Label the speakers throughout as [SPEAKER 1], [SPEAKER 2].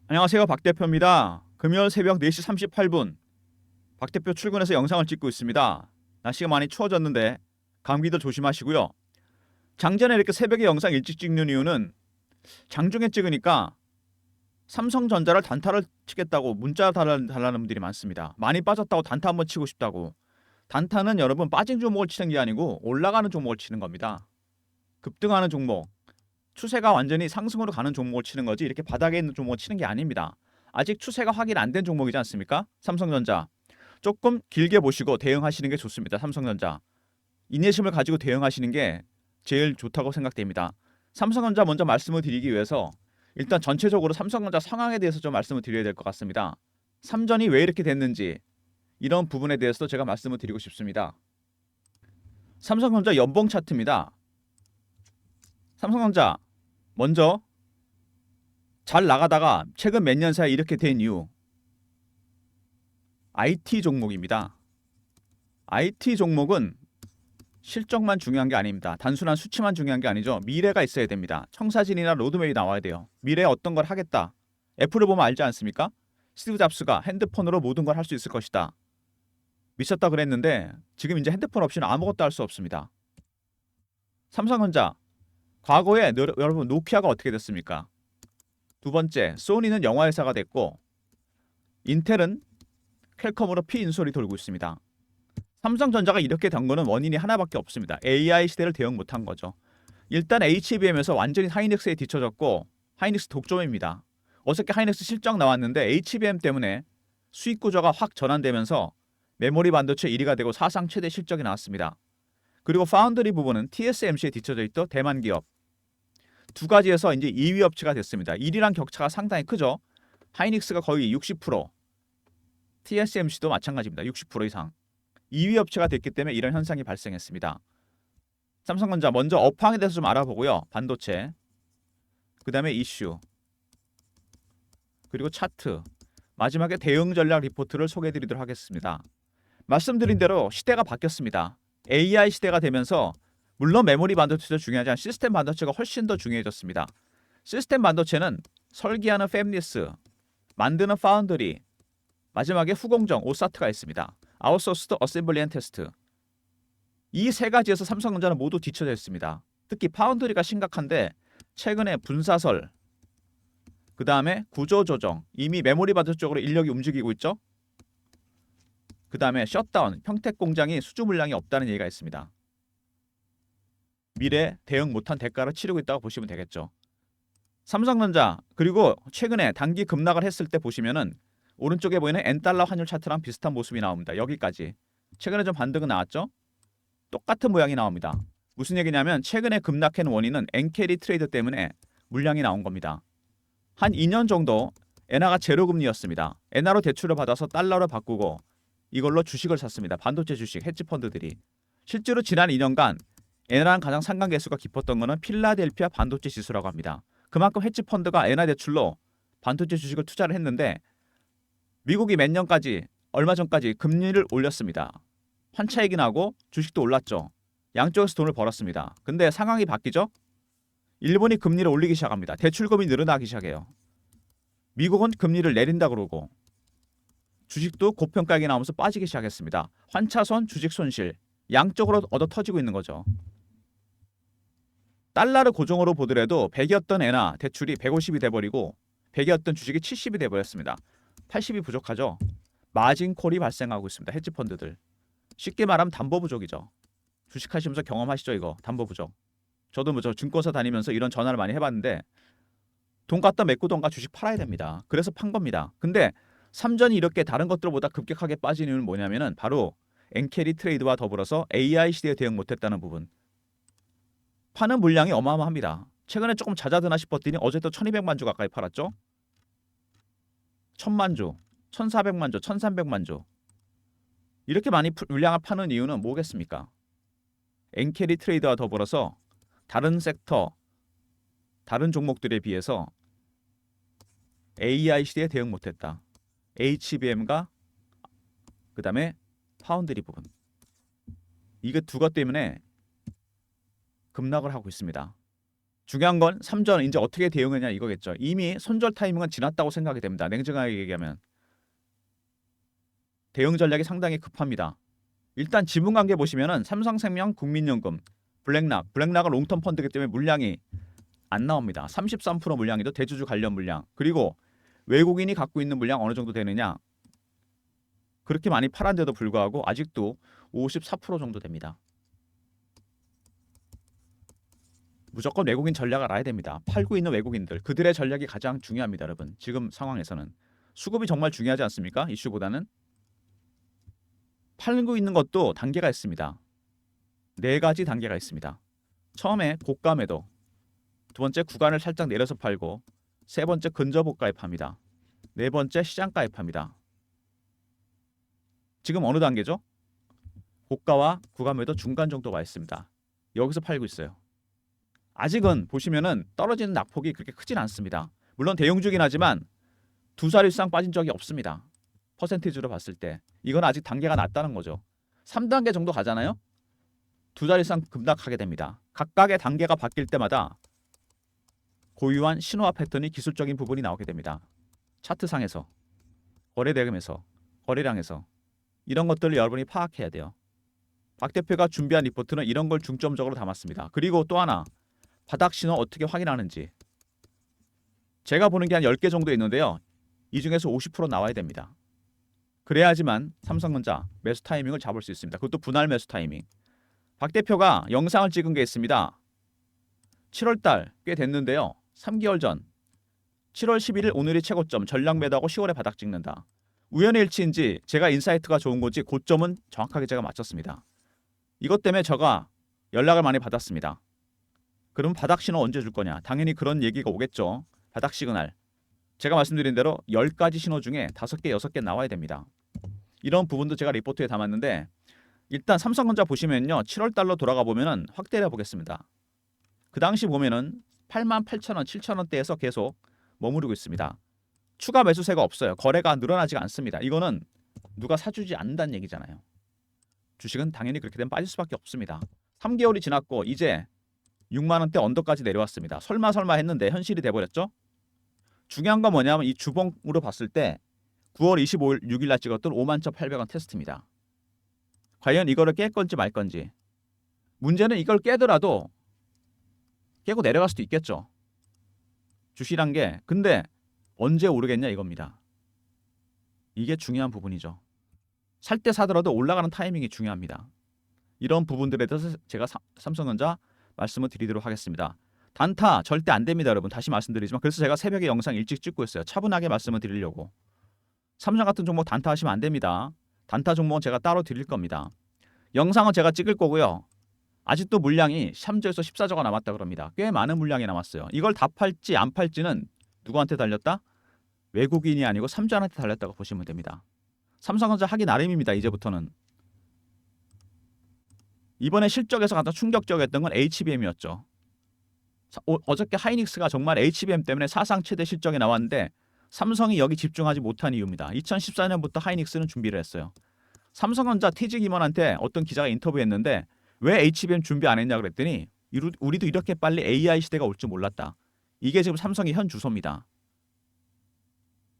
[SPEAKER 1] 안녕하세요. 박 대표입니다. 금요일 새벽 4시 38분 박 대표 출근해서 영상을 찍고 있습니다. 날씨가 많이 추워졌는데 감기도 조심하시고요. 장전에 이렇게 새벽에 영상 일찍 찍는 이유는 장중에 찍으니까 삼성전자를 단타를 치겠다고 문자 달라는 분들이 많습니다. 많이 빠졌다고 단타 한번 치고 싶다고. 단타는 여러분 빠진 종목을 치는 게 아니고 올라가는 종목을 치는 겁니다. 급등하는 종목, 추세가 완전히 상승으로 가는 종목을 치는 거지 이렇게 바닥에 있는 종목을 치는 게 아닙니다. 아직 추세가 확인 안 된 종목이지 않습니까? 삼성전자. 조금 길게 보시고 대응하시는 게 좋습니다. 삼성전자. 인내심을 가지고 대응하시는 게 제일 좋다고 생각됩니다. 삼성전자 먼저 말씀을 드리기 위해서 일단 전체적으로 삼성전자 상황에 대해서 좀 말씀을 드려야 될 것 같습니다. 삼전이 왜 이렇게 됐는지 이런 부분에 대해서도 제가 말씀을 드리고 싶습니다. 삼성전자 연봉 차트입니다. 삼성전자 먼저 잘 나가다가 최근 몇 년 사이 이렇게 된 이유 IT 종목입니다. IT 종목은 실적만 중요한 게 아닙니다. 단순한 수치만 중요한 게 아니죠. 미래가 있어야 됩니다. 청사진이나 로드맵이 나와야 돼요. 미래에 어떤 걸 하겠다. 애플을 보면 알지 않습니까? 스티브 잡스가 핸드폰으로 모든 걸 할 수 있을 것이다. 미쳤다 그랬는데 지금 이제 핸드폰 없이는 아무것도 할 수 없습니다. 삼성전자 과거에 여러분 노키아가 어떻게 됐습니까? 두 번째 소니는 영화 회사가 됐고 인텔은 퀄컴으로 피인솔이 돌고 있습니다. 삼성전자가 이렇게 된 거는 원인이 하나밖에 없습니다. AI 시대를 대응 못한 거죠. 일단 HBM에서 완전히 하이닉스에 뒤처졌고 하이닉스 독점입니다. 어저께 하이닉스 실적 나왔는데 HBM 때문에 수익 구조가 확 전환되면서 메모리 반도체 1위가 되고 사상 최대 실적이 나왔습니다. 그리고 파운드리 부분은 TSMC에 뒤처져 있던 대만 기업. 두 가지에서 이제 2위 업체가 됐습니다. 1위랑 격차가 상당히 크죠. 하이닉스가 거의 60%, TSMC도 마찬가지입니다. 60% 이상. 2위 업체가 됐기 때문에 이런 현상이 발생했습니다. 삼성전자 먼저 업황에 대해서 좀 알아보고요. 반도체, 그 다음에 이슈, 그리고 차트, 마지막에 대응 전략 리포트를 소개해드리도록 하겠습니다. 말씀드린 대로 시대가 바뀌었습니다. AI 시대가 되면서 물론 메모리 반도체도 중요하지만 시스템 반도체가 훨씬 더 중요해졌습니다. 시스템 반도체는 설계하는 팹리스, 만드는 파운드리, 마지막에 후공정, 오사트가 있습니다. 아웃소스드 어셈블리 앤 테스트. 이 세 가지에서 삼성전자는 모두 뒤처져 있습니다. 특히 파운드리가 심각한데 최근에 분사설, 그 다음에 구조조정, 이미 메모리 반도체 쪽으로 인력이 움직이고 있죠. 그 다음에 셧다운, 평택 공장이 수주 물량이 없다는 얘기가 있습니다. 미래 대응 못한 대가를 치르고 있다고 보시면 되겠죠. 삼성전자 그리고 최근에 단기 급락을 했을 때 보시면은 오른쪽에 보이는 엔달러 환율 차트랑 비슷한 모습이 나옵니다. 여기까지. 최근에 좀 반등은 나왔죠? 똑같은 모양이 나옵니다. 무슨 얘기냐면 최근에 급락한 원인은 엔캐리 트레이드 때문에 물량이 나온 겁니다. 한 2년 정도 엔화가 제로 금리였습니다. 엔화로 대출을 받아서 달러로 바꾸고 이걸로 주식을 샀습니다. 반도체 주식, 헤지 펀드들이. 실제로 지난 2년간 엔화랑 가장 상관계수가 깊었던 것은 필라델피아 반도체 지수라고 합니다. 그만큼 헤지 펀드가 엔화 대출로 반도체 주식을 투자를 했는데 미국이 몇 년까지 얼마 전까지 금리를 올렸습니다. 환차익이 나고 주식도 올랐죠. 양쪽에서 돈을 벌었습니다. 근데 상황이 바뀌죠. 일본이 금리를 올리기 시작합니다. 대출금이 늘어나기 시작해요. 미국은 금리를 내린다 그러고 주식도 고평가액이 나오면서 빠지기 시작했습니다. 환차손, 주식 손실 양쪽으로 얻어 터지고 있는 거죠. 달러를 고정으로 보더라도 100이었던 엔화 대출이 150이 돼버리고 100이었던 주식이 70이 돼버렸습니다. 80이 부족하죠. 마진콜이 발생하고 있습니다. 헤지펀드들. 쉽게 말하면 담보 부족이죠. 주식하시면서 경험하시죠 이거 담보 부족. 저도 저 증권사 다니면서 이런 전화를 많이 해봤는데 돈 갖다 메고 돈가 주식 팔아야 됩니다. 그래서 판 겁니다. 근데 삼전이 이렇게 다른 것들보다 급격하게 빠진 이유는 뭐냐면은 바로 엔캐리 트레이드와 더불어서 AI 시대에 대응 못했다는 부분. 파는 물량이 어마어마합니다. 최근에 조금 잦아드나 싶었더니 어제 또 1200만 주 가까이 팔았죠. 1000만 주, 1400만 주, 1300만 주. 이렇게 많이 물량을 파는 이유는 뭐겠습니까? 엔캐리 트레이드와 더불어서 다른 섹터, 다른 종목들에 비해서 AI 시대에 대응 못했다. HBM과 그 다음에 파운드리 부분. 이게 두 것 때문에 급락을 하고 있습니다. 중요한 건 3전 이제 어떻게 대응하냐 이거겠죠. 이미 손절 타이밍은 지났다고 생각이 됩니다. 냉정하게 얘기하면 대응 전략이 상당히 급합니다. 일단 지분 관계 보시면은 삼성생명, 국민연금, 블랙락은 롱텀 펀드이기 때문에 물량이 안 나옵니다. 33% 물량이죠. 대주주 관련 물량. 그리고 외국인이 갖고 있는 물량 어느 정도 되느냐? 그렇게 많이 팔았는데도 불구하고 아직도 54% 정도 됩니다. 무조건 외국인 전략을 알아야 됩니다. 팔고 있는 외국인들 그들의 전략이 가장 중요합니다. 여러분 지금 상황에서는 수급이 정말 중요하지 않습니까? 이슈보다는 팔고 있는 것도 단계가 있습니다. 4가지 단계가 있습니다. 처음에 고가 매도, 두 번째 구간을 살짝 내려서 팔고, 세 번째 근저보가에 팝니다. 네 번째 시장가에 팝니다. 지금 어느 단계죠? 고가와 구간 매도 중간 정도 와 있습니다. 여기서 팔고 있어요. 아직은 보시면은 떨어지는 낙폭이 그렇게 크진 않습니다. 물론 대형주긴 하지만 두 자리 이상 빠진 적이 없습니다. 퍼센티지로 봤을 때 이건 아직 단계가 낮다는 거죠. 3단계 정도 가잖아요. 두 자리 이상 급락하게 됩니다. 각각의 단계가 바뀔 때마다 고유한 신호와 패턴이 기술적인 부분이 나오게 됩니다. 차트상에서, 거래대금에서, 거래량에서 이런 것들을 여러분이 파악해야 돼요. 박 대표가 준비한 리포트는 이런 걸 중점적으로 담았습니다. 그리고 또 하나, 바닥 신호 어떻게 확인하는지 제가 보는 게 한 10개 정도 있는데요. 이 중에서 50% 나와야 됩니다. 그래야지만 삼성전자 매수 타이밍을 잡을 수 있습니다. 그것도 분할 매수 타이밍. 박 대표가 영상을 찍은 게 있습니다. 7월달 꽤 됐는데요. 3개월 전 7월 11일 오늘이 최고점 전량 매도하고 10월에 바닥 찍는다. 우연의 일치인지 제가 인사이트가 좋은 건지 고점은 정확하게 제가 맞췄습니다. 이것 때문에 제가 연락을 많이 받았습니다. 그럼 바닥 신호 언제 줄 거냐? 당연히 그런 얘기가 오겠죠. 바닥 시그널. 제가 말씀드린 대로 10가지 신호 중에 5개, 6개 나와야 됩니다. 이런 부분도 제가 리포트에 담았는데 일단 삼성전자 보시면요. 7월달로 돌아가 보면은 확대해 보겠습니다. 그 당시 보면은 88,000원, 7,000원대에서 계속 머무르고 있습니다. 추가 매수세가 없어요. 거래가 늘어나지가 않습니다. 이거는 누가 사주지 않는다는 얘기잖아요. 주식은 당연히 그렇게 되면 빠질 수밖에 없습니다. 3개월이 지났고 이제 6만 원대 언더까지 내려왔습니다. 설마 했는데 현실이 돼버렸죠. 중요한 건 뭐냐면 이 주봉으로 봤을 때 9월 25일 6일 날 찍었던 51,800원 테스트입니다. 과연 이거를 깰 건지 말 건지. 문제는 이걸 깨더라도 깨고 내려갈 수도 있겠죠. 주식이란 게 근데 언제 오르겠냐 이겁니다. 이게 중요한 부분이죠. 살 때 사더라도 올라가는 타이밍이 중요합니다. 이런 부분들에 대해서 제가 삼성전자 말씀을 드리도록 하겠습니다. 단타 절대 안 됩니다, 여러분. 다시 말씀드리지만 그래서 제가 새벽에 영상 일찍 찍고 있어요. 차분하게 말씀을 드리려고. 삼성 같은 종목 단타 하시면 안 됩니다. 단타 종목은 제가 따로 드릴 겁니다. 영상은 제가 찍을 거고요. 아직도 물량이 3조에서 14조가 남았다 그럽니다. 꽤 많은 물량이 남았어요. 이걸 다 팔지 안 팔지는 누구한테 달렸다? 외국인이 아니고 삼전한테 달렸다고 보시면 됩니다. 삼성전자 하기 나름입니다. 이제부터는. 이번에 실적에서 가장 충격적이었던 건 HBM이었죠. 어저께 하이닉스가 정말 HBM 때문에 사상 최대 실적이 나왔는데 삼성이 여기 집중하지 못한 이유입니다. 2014년부터 하이닉스는 준비를 했어요. 삼성전자 퇴직 임원한테 어떤 기자가 인터뷰했는데 왜 HBM 준비 안 했냐 그랬더니 우리도 이렇게 빨리 AI 시대가 올 줄 몰랐다. 이게 지금 삼성의 현 주소입니다.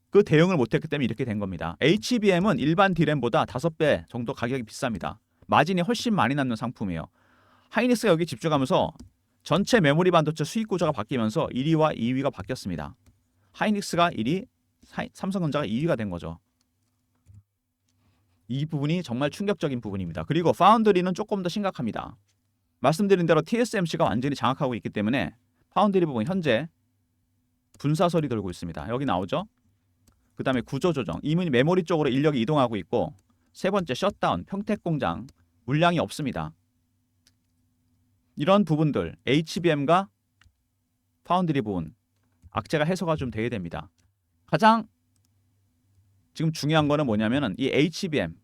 [SPEAKER 1] 그 대응을 못했기 때문에 이렇게 된 겁니다. HBM은 일반 D램보다 5배 정도 가격이 비쌉니다. 마진이 훨씬 많이 남는 상품이에요. 하이닉스가 여기 집중하면서 전체 메모리 반도체 수익 구조가 바뀌면서 1위와 2위가 바뀌었습니다. 하이닉스가 1위, 삼성전자가 2위가 된 거죠. 이 부분이 정말 충격적인 부분입니다. 그리고 파운드리는 조금 더 심각합니다. 말씀드린 대로 TSMC가 완전히 장악하고 있기 때문에 파운드리 부분 현재 분사설이 돌고 있습니다. 여기 나오죠? 그 다음에 구조조정, 이미 메모리 쪽으로 인력이 이동하고 있고 세 번째 셧다운, 평택공장, 물량이 없습니다. 이런 부분들, HBM과 파운드리 부분, 악재가 해소가 좀 돼야 됩니다. 가장 지금 중요한 거는 뭐냐면은 이 HBM이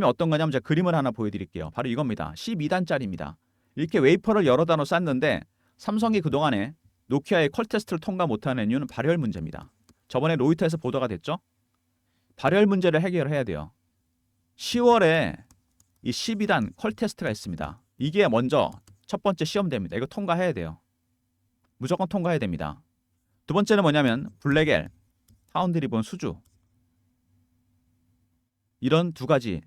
[SPEAKER 1] 어떤 거냐면 제가 그림을 하나 보여드릴게요. 바로 이겁니다. 12단짜리입니다. 이렇게 웨이퍼를 여러 단어 쌌는데 삼성이 그동안에 노키아의 퀄 테스트를 통과 못하는 이유는 발열 문제입니다. 저번에 로이터에서 보도가 됐죠. 발열 문제를 해결해야 돼요. 10월에 이 12단 퀄 테스트가 있습니다. 이게 먼저 첫 번째 시험대입니다. 이거 통과해야 돼요. 무조건 통과해야 됩니다. 두 번째는 뭐냐면 블랙엘, 파운드리본 수주. 이런 두 가지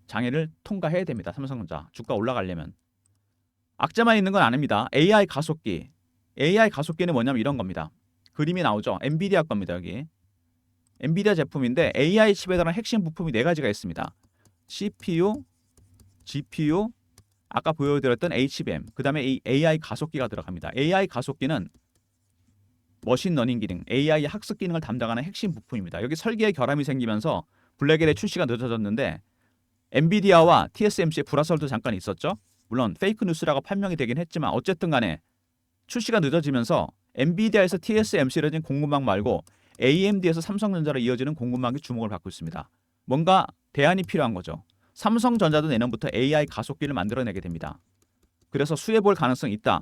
[SPEAKER 1] 장애를 통과해야 됩니다. 삼성전자 주가 올라가려면. 악재만 있는 건 아닙니다. AI 가속기. AI 가속기는 뭐냐면 이런 겁니다. 그림이 나오죠. 엔비디아 겁니다. 여기. 엔비디아 제품인데 AI 칩에 달한 핵심 부품이 네 가지가 있습니다. CPU, GPU, 아까 보여드렸던 HBM, 그 다음에 이 AI 가속기가 들어갑니다. AI 가속기는 머신러닝 기능, AI 학습 기능을 담당하는 핵심 부품입니다. 여기 설계에 결함이 생기면서 블랙엘의 출시가 늦어졌는데 엔비디아와 TSMC의 불화설도 잠깐 있었죠. 물론 페이크 뉴스라고 판명이 되긴 했지만 어쨌든 간에 출시가 늦어지면서 엔비디아에서 TSMC로 이어진 공급망 말고 AMD에서 삼성전자로 이어지는 공급망이 주목을 받고 있습니다. 뭔가 대안이 필요한 거죠. 삼성전자도 내년부터 AI 가속기를 만들어내게 됩니다. 그래서 수혜 볼 가능성이 있다.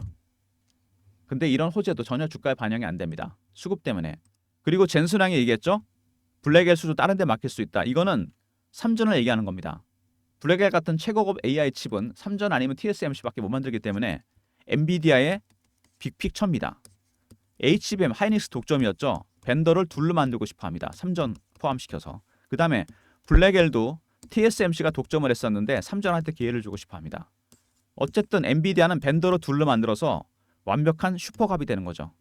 [SPEAKER 1] 근데 이런 호재도 전혀 주가에 반영이 안 됩니다. 수급 때문에. 그리고 젠슨왕이 얘기했죠. 블랙엘 수주 다른 데 맡길 수 있다. 이거는 삼전을 얘기하는 겁니다. 블랙엘 같은 최고급 AI 칩은 삼전 아니면 TSMC밖에 못 만들기 때문에 엔비디아의 빅픽처입니다. HBM 하이닉스 독점이었죠. 벤더를 둘로 만들고 싶어합니다. 삼전 포함시켜서. 그 다음에 블랙엘도 TSMC가 독점을 했었는데 삼전한테 기회를 주고 싶어합니다. 어쨌든 엔비디아는 벤더로 둘로 만들어서 완벽한 슈퍼갑이 되는 거죠.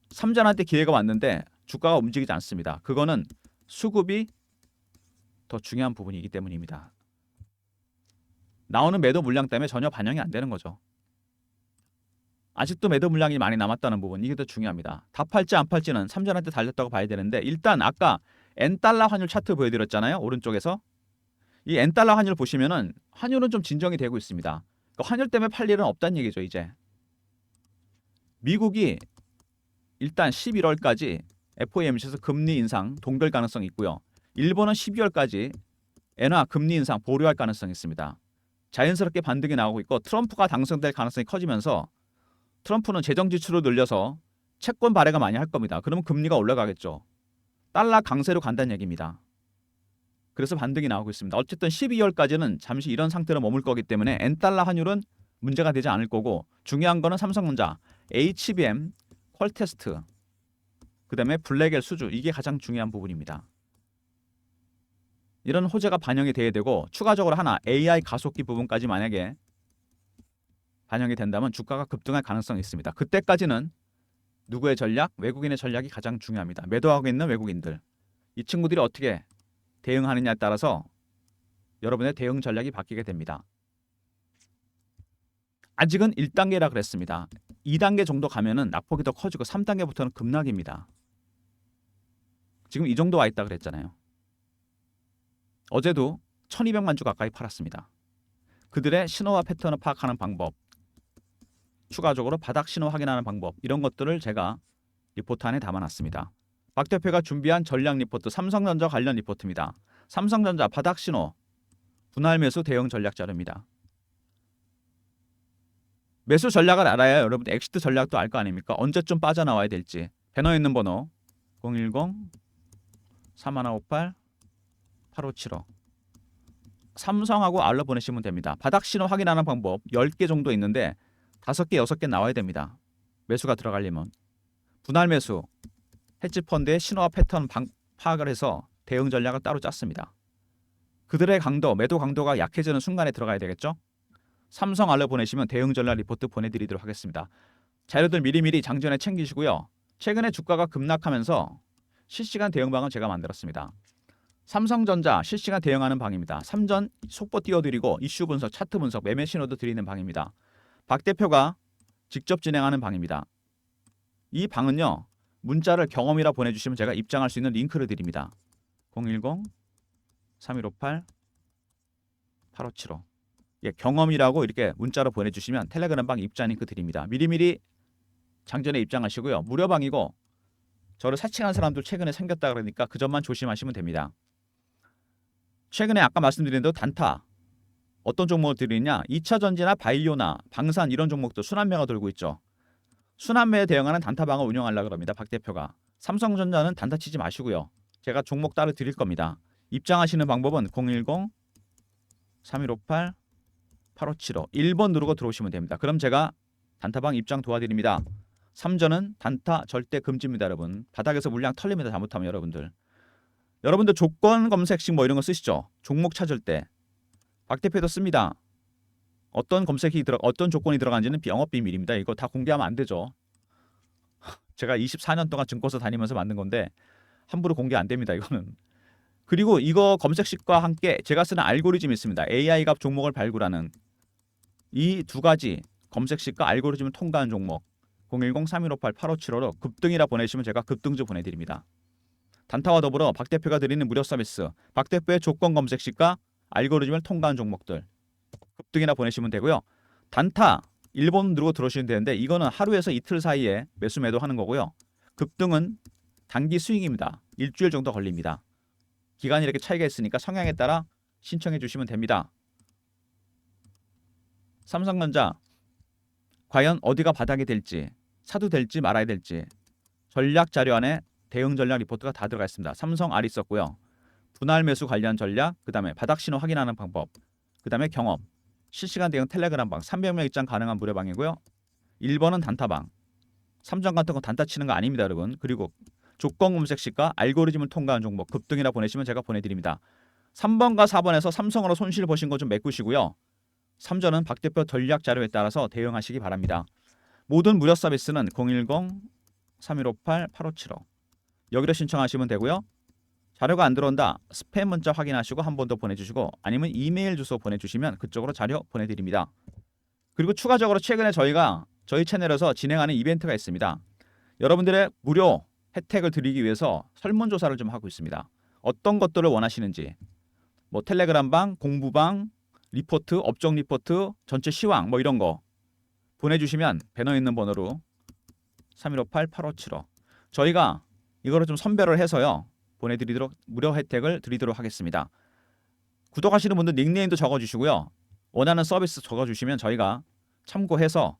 [SPEAKER 1] 삼전한테 기회가 왔는데 주가가 움직이지 않습니다. 그거는 수급이 더 중요한 부분이기 때문입니다. 나오는 매도 물량 때문에 전혀 반영이 안 되는 거죠. 아직도 매도 물량이 많이 남았다는 부분, 이게 더 중요합니다. 다 팔지 안 팔지는 삼전한테 달렸다고 봐야 되는데 일단 아까 N달러 환율 차트 보여드렸잖아요. 오른쪽에서. 이 N달러 환율 보시면은 환율은 좀 진정이 되고 있습니다. 그러니까 환율 때문에 팔 일은 없다는 얘기죠. 이제 미국이 일단 11월까지 FOMC에서 금리 인상 동결 가능성이 있고요. 일본은 12월까지 엔화 금리 인상 보류할 가능성이 있습니다. 자연스럽게 반등이 나오고 있고 트럼프가 당선될 가능성이 커지면서 트럼프는 재정 지출을 늘려서 채권 발행을 많이 할 겁니다. 그러면 금리가 올라가겠죠. 달러 강세로 간다는 얘기입니다. 그래서 반등이 나오고 있습니다. 어쨌든 12월까지는 잠시 이런 상태로 머물 거기 때문에 N달러 환율은 문제가 되지 않을 거고 중요한 거는 삼성전자, HBM, 퀄테스트, 그 다음에 블랙엘 수주, 이게 가장 중요한 부분입니다. 이런 호재가 반영이 돼야 되고 추가적으로 하나 AI 가속기 부분까지 만약에 반영이 된다면 주가가 급등할 가능성이 있습니다. 그때까지는 누구의 전략? 외국인의 전략이 가장 중요합니다. 매도하고 있는 외국인들. 이 친구들이 어떻게 대응하느냐에 따라서 여러분의 대응 전략이 바뀌게 됩니다. 아직은 1단계라 그랬습니다. 2단계 정도 가면은 낙폭이 더 커지고 3단계부터는 급락입니다. 지금 이 정도 와 있다 그랬잖아요. 어제도 1200만 주 가까이 팔았습니다. 그들의 신호와 패턴을 파악하는 방법, 추가적으로 바닥 신호 확인하는 방법, 이런 것들을 제가 리포트 안에 담아놨습니다. 박 대표가 준비한 전략 리포트, 삼성전자 관련 리포트입니다. 삼성전자 바닥 신호, 분할 매수 대응 전략 자료입니다. 매수 전략을 알아야 여러분 엑시트 전략도 알 거 아닙니까? 언제쯤 빠져나와야 될지. 배너에 있는 번호 010-3158-8575 삼성하고 알로 보내시면 됩니다. 바닥 신호 확인하는 방법 10개 정도 있는데 5개, 6개 나와야 됩니다. 매수가 들어가려면. 분할 매수, 헤지펀드의 신호와 패턴 파악을 해서 대응 전략을 따로 짰습니다. 그들의 강도, 매도 강도가 약해지는 순간에 들어가야 되겠죠? 삼성 알로 보내시면 대응 전략 리포트 보내드리도록 하겠습니다. 자료들 미리미리 장전에 챙기시고요. 최근에 주가가 급락하면서 실시간 대응방은 제가 만들었습니다. 삼성전자 실시간 대응하는 방입니다. 삼전 속보 띄워드리고 이슈 분석, 차트 분석, 매매 신호도 드리는 방입니다. 박 대표가 직접 진행하는 방입니다. 이 방은요. 문자를 경험이라 보내주시면 제가 입장할 수 있는 링크를 드립니다. 010-3158-8575 예, 경험이라고 이렇게 문자로 보내주시면 텔레그램 방 입장 링크 드립니다. 미리미리 장전에 입장하시고요. 무료방이고 저를 사칭한 사람들 최근에 생겼다 그러니까 그 점만 조심하시면 됩니다. 최근에 아까 말씀드린 대로 단타 어떤 종목을 드리느냐 2차전지나 바이오나 방산 이런 종목도 순환매가 돌고 있죠. 순환매에 대응하는 단타방을 운영하려고 합니다. 박 대표가. 삼성전자는 단타 치지 마시고요. 제가 종목 따로 드릴 겁니다. 입장하시는 방법은 010-3158-8575 1번 누르고 들어오시면 됩니다. 그럼 제가 단타방 입장 도와드립니다. 3전은 단타 절대 금지입니다, 여러분. 바닥에서 물량 털립니다. 잘못하면 여러분들 조건 검색식 뭐 이런 거 쓰시죠? 종목 찾을 때 박 대표도 씁니다. 어떤 어떤 조건이 들어가는지는 영업 비밀입니다. 이거 다 공개하면 안 되죠. 제가 24년 동안 증권사 다니면서 만든 건데 함부로 공개 안 됩니다. 이거는. 그리고 이거 검색식과 함께 제가 쓰는 알고리즘이 있습니다. AI가 종목을 발굴하는 이 두 가지 검색식과 알고리즘을 통과한 종목 010-3158-8575로 급등이라 보내시면 제가 급등주 보내드립니다. 단타와 더불어 박 대표가 드리는 무료 서비스 박 대표의 조건 검색식과 알고리즘을 통과한 종목들 급등이나 보내시면 되고요. 단타 1번 누르고 들어오시면 되는데 이거는 하루에서 이틀 사이에 매수 매도하는 거고요. 급등은 단기 스윙입니다. 일주일 정도 걸립니다. 기간이 이렇게 차이가 있으니까 성향에 따라 신청해 주시면 됩니다. 삼성전자 과연 어디가 바닥이 될지 사도 될지 말아야 될지 전략 자료 안에 대응 전략 리포트가 다 들어가 있습니다. 삼성 R 있었고요. 분할 매수 관련 전략, 그 다음에 바닥 신호 확인하는 방법, 그 다음에 경험, 실시간 대응 텔레그램방 300명 입장 가능한 무료방이고요. 1번은 단타방. 3전 같은 거 단타 치는 거 아닙니다, 여러분. 그리고 조건 검색식과 알고리즘을 통과한 종목 급등이라 보내시면 제가 보내드립니다. 3번과 4번에서 삼성으로 손실 보신 거 좀 메꾸시고요. 3전은 박 대표 전략 자료에 따라서 대응하시기 바랍니다. 모든 무료 서비스는 010-3158-8575 여기로 신청하시면 되고요. 자료가 안 들어온다. 스팸 문자 확인하시고 한 번 더 보내주시고 아니면 이메일 주소 보내주시면 그쪽으로 자료 보내드립니다. 그리고 추가적으로 최근에 저희 채널에서 진행하는 이벤트가 있습니다. 여러분들의 무료 혜택을 드리기 위해서 설문조사를 좀 하고 있습니다. 어떤 것들을 원하시는지 뭐 텔레그램방, 공부방, 리포트, 업종 리포트, 전체 시황 뭐 이런 거 보내주시면 배너 있는 번호로 3158-8575 저희가 이거를 좀 선별을 해서요. 보내드리도록 무료 혜택을 드리도록 하겠습니다. 구독하시는 분들 닉네임도 적어주시고요. 원하는 서비스 적어주시면 저희가 참고해서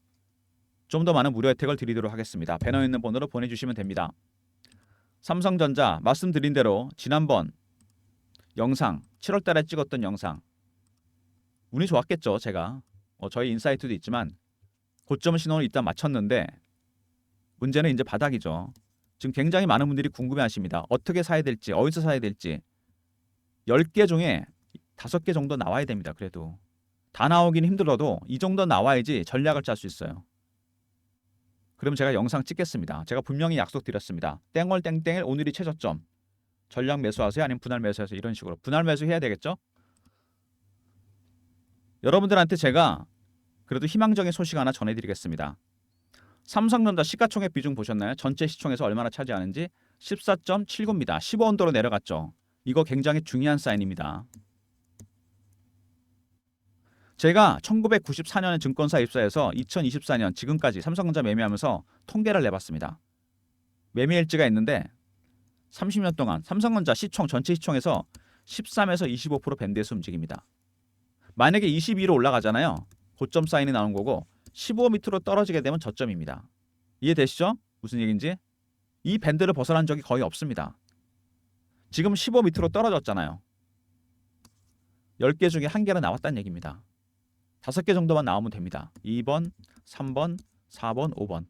[SPEAKER 1] 좀 더 많은 무료 혜택을 드리도록 하겠습니다. 배너 있는 번호로 보내주시면 됩니다. 삼성전자 말씀드린 대로 지난번 영상 7월달에 찍었던 영상 운이 좋았겠죠. 제가 저희 인사이트도 있지만 고점 신호를 일단 맞췄는데 문제는 이제 바닥이죠. 지금 굉장히 많은 분들이 궁금해하십니다. 어떻게 사야 될지, 어디서 사야 될지 10개 중에 5개 정도 나와야 됩니다. 그래도 다 나오긴 힘들어도 이 정도 나와야지 전략을 짤 수 있어요. 그럼 제가 영상 찍겠습니다. 제가 분명히 약속드렸습니다. 땡월 땡땡일 오늘이 최저점. 전략 매수하세요? 아니면 분할 매수하세요? 이런 식으로. 분할 매수해야 되겠죠? 여러분들한테 제가 그래도 희망적인 소식 하나 전해드리겠습니다. 삼성전자 시가총액 비중 보셨나요? 전체 시총에서 얼마나 차지하는지 14.79입니다. 15원대로 내려갔죠. 이거 굉장히 중요한 사인입니다. 제가 1994년에 증권사 입사해서 2024년 지금까지 삼성전자 매매하면서 통계를 내봤습니다. 매매일지가 있는데 30년 동안 삼성전자 시총 전체 시총에서 13에서 25% 밴드에서 움직입니다. 만약에 22로 올라가잖아요. 고점 사인이 나온 거고 15 밑으로 떨어지게 되면 저점입니다. 이해되시죠? 무슨 얘기인지? 이 밴드를 벗어난 적이 거의 없습니다. 지금 15 밑으로 떨어졌잖아요. 10개 중에 1개는 나왔다는 얘기입니다. 5개 정도만 나오면 됩니다. 2번, 3번, 4번, 5번.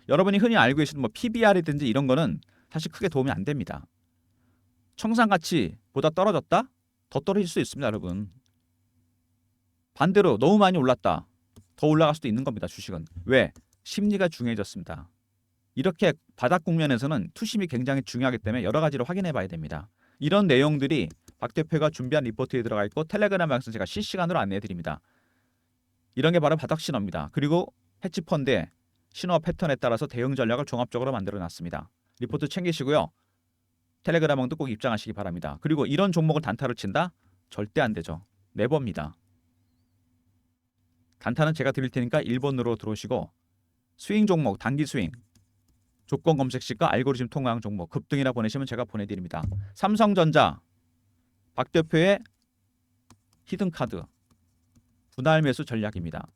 [SPEAKER 1] 여러분이 흔히 알고 계시는 뭐 PBR이든지 이런 거는 사실 크게 도움이 안 됩니다. 청산가치보다 떨어졌다? 더 떨어질 수 있습니다, 여러분. 반대로 너무 많이 올랐다. 더 올라갈 수도 있는 겁니다. 주식은. 왜? 심리가 중요해졌습니다. 이렇게 바닥 국면에서는 투심이 굉장히 중요하기 때문에 여러 가지로 확인해 봐야 됩니다. 이런 내용들이 박 대표가 준비한 리포트에 들어가 있고 텔레그램에서 제가 실시간으로 안내해 드립니다. 이런 게 바로 바닥 신호입니다. 그리고 헤지펀드의 신호 패턴에 따라서 대응 전략을 종합적으로 만들어 놨습니다. 리포트 챙기시고요. 텔레그램방도 꼭 입장하시기 바랍니다. 그리고 이런 종목을 단타를 친다? 절대 안 되죠. 네버입니다. 단타는 제가 드릴 테니까 1번으로 들어오시고 스윙 종목, 단기 스윙, 조건 검색식과 알고리즘 통과형 종목 급등이라 보내시면 제가 보내드립니다. 삼성전자, 박 대표의 히든카드, 분할 매수 전략입니다.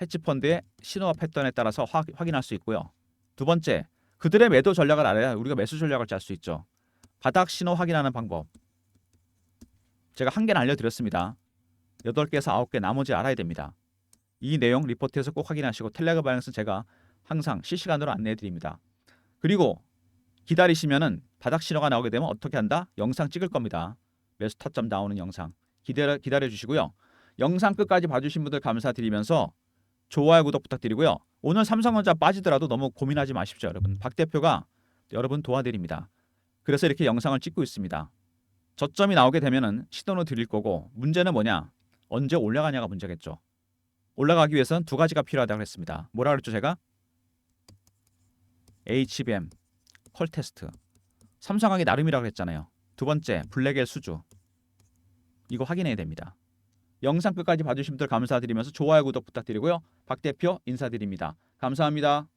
[SPEAKER 1] 헤지펀드의 신호와 패턴에 따라서 확인할 수 있고요. 두 번째, 그들의 매도 전략을 알아야 우리가 매수 전략을 짤 수 있죠. 바닥 신호 확인하는 방법. 제가 한 개는 알려드렸습니다. 8개에서 9개 나머지 알아야 됩니다. 이 내용 리포트에서 꼭 확인하시고 텔레그램 방에서 제가 항상 실시간으로 안내해 드립니다. 그리고 기다리시면은 바닥 신호가 나오게 되면 어떻게 한다? 영상 찍을 겁니다. 매수 타점 나오는 영상 기다려 주시고요. 영상 끝까지 봐주신 분들 감사드리면서 좋아요 구독 부탁드리고요. 오늘 삼성전자 빠지더라도 너무 고민하지 마십시오. 여러분 박 대표가 여러분 도와드립니다. 그래서 이렇게 영상을 찍고 있습니다. 저점이 나오게 되면은 시도는 드릴 거고 문제는 뭐냐? 언제 올라가냐가 문제겠죠. 올라가기 위해서는 두 가지가 필요하다고 했습니다. 뭐라 그랬죠 제가? HBM 컬 테스트 삼성항이 나름이라고 했잖아요. 두 번째 블랙엘 수주 이거 확인해야 됩니다. 영상 끝까지 봐주신 분들 감사드리면서 좋아요 구독 부탁드리고요. 박 대표 인사드립니다. 감사합니다.